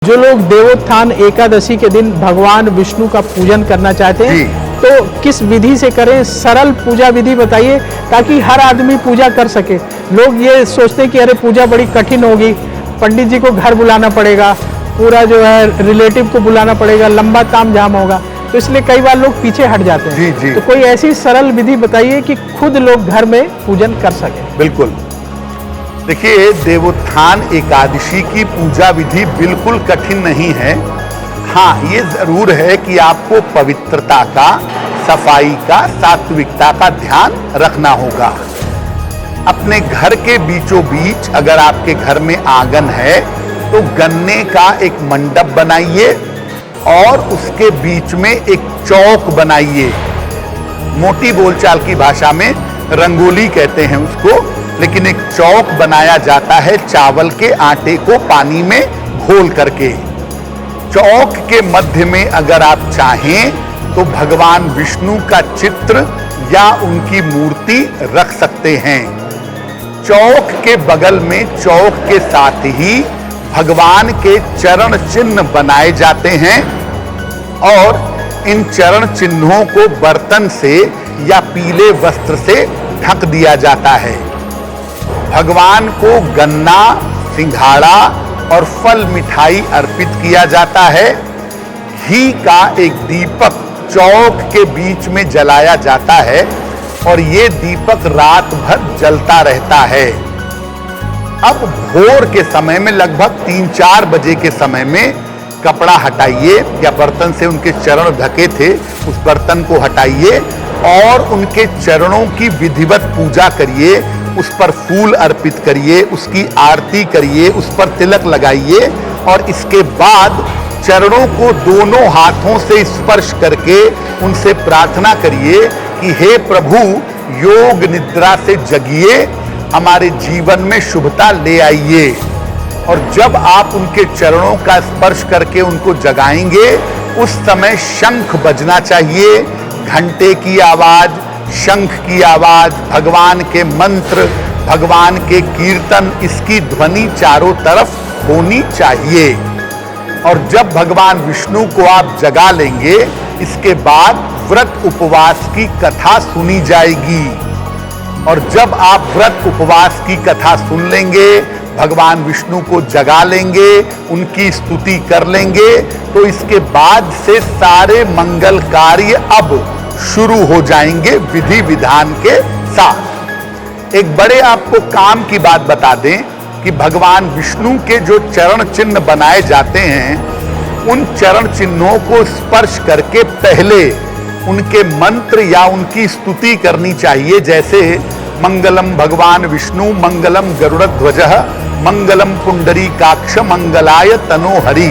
जो लोग देवोत्थान एकादशी के दिन भगवान विष्णु का पूजन करना चाहते हैं तो किस विधि से करें, सरल पूजा विधि बताइए ताकि हर आदमी पूजा कर सके। लोग ये सोचते हैं कि अरे पूजा बड़ी कठिन होगी, पंडित जी को घर बुलाना पड़ेगा, पूरा जो है रिलेटिव को बुलाना पड़ेगा, लंबा तामझाम होगा, तो इसलिए कई बार लोग पीछे हट जाते हैं। जी। तो कोई ऐसी सरल विधि बताइए कि खुद लोग घर में पूजन कर सके। बिल्कुल, देखिए देवोत्थान एकादशी की पूजा विधि बिल्कुल कठिन नहीं है। हाँ, ये जरूर है कि आपको पवित्रता का, सफाई का, सात्विकता का ध्यान रखना होगा। अपने घर के बीचों बीच अगर आपके घर में आंगन है तो गन्ने का एक मंडप बनाइए और उसके बीच में एक चौक बनाइए। मोटी बोलचाल की भाषा में रंगोली कहते हैं उसको, लेकिन एक चौक बनाया जाता है चावल के आटे को पानी में घोल करके। चौक के मध्य में अगर आप चाहें तो भगवान विष्णु का चित्र या उनकी मूर्ति रख सकते हैं। चौक के बगल में चौक के साथ ही भगवान के चरण चिन्ह बनाए जाते हैं और इन चरण चिन्हों को बर्तन से या पीले वस्त्र से ढक दिया जाता है। भगवान को गन्ना, सिंघाड़ा और फल मिठाई अर्पित किया जाता है। घी का एक दीपक चौक के बीच में जलाया जाता है और ये दीपक रात भर जलता रहता है। अब भोर के समय में लगभग 3-4 बजे के समय में कपड़ा हटाइए या बर्तन से उनके चरण ढके थे उस बर्तन को हटाइए और उनके चरणों की विधिवत पूजा करिए, उस पर फूल अर्पित करिए, उसकी आरती करिए, उस पर तिलक लगाइए और इसके बाद चरणों को दोनों हाथों से स्पर्श करके उनसे प्रार्थना करिए कि हे प्रभु, योग निद्रा से जगिए, हमारे जीवन में शुभता ले आइए। और जब आप उनके चरणों का स्पर्श करके उनको जगाएंगे उस समय शंख बजना चाहिए, घंटे की आवाज, शंख की आवाज, भगवान के मंत्र, भगवान के कीर्तन, इसकी ध्वनि चारों तरफ होनी चाहिए। और जब भगवान विष्णु को आप जगा लेंगे इसके बाद व्रत उपवास की कथा सुनी जाएगी। और जब आप व्रत उपवास की कथा सुन लेंगे, भगवान विष्णु को जगा लेंगे, उनकी स्तुति कर लेंगे, तो इसके बाद से सारे मंगल कार्य अब शुरू हो जाएंगे विधि विधान के साथ। एक बड़े आपको काम की बात बता दें कि भगवान विष्णु के जो चरण चिन्ह बनाए जाते हैं उन चरण चिन्हों को स्पर्श करके पहले उनके मंत्र या उनकी स्तुति करनी चाहिए। जैसे मंगलम भगवान विष्णु, मंगलम गरुड़ध्वजः, मंगलम पुंडरीकाक्ष, मंगलाय तनोहरि।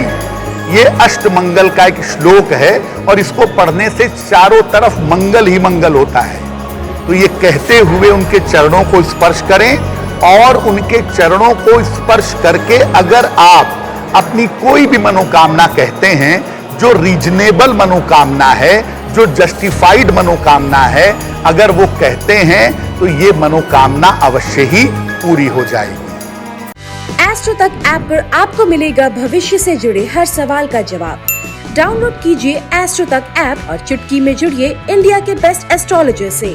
ये अष्टमंगल का एक श्लोक है और इसको पढ़ने से चारों तरफ मंगल ही मंगल होता है। तो ये कहते हुए उनके चरणों को स्पर्श करें और उनके चरणों को स्पर्श करके अगर आप अपनी कोई भी मनोकामना कहते हैं जो रीजनेबल मनोकामना है, जो जस्टिफाइड मनोकामना है, अगर वो कहते हैं तो ये मनोकामना अवश्य ही पूरी हो जाएगी। एस्ट्रो तक ऐप पर आपको मिलेगा भविष्य से जुड़े हर सवाल का जवाब। डाउनलोड कीजिए एस्ट्रो तक ऐप और चुटकी में जुड़िए इंडिया के बेस्ट एस्ट्रोलॉजर से।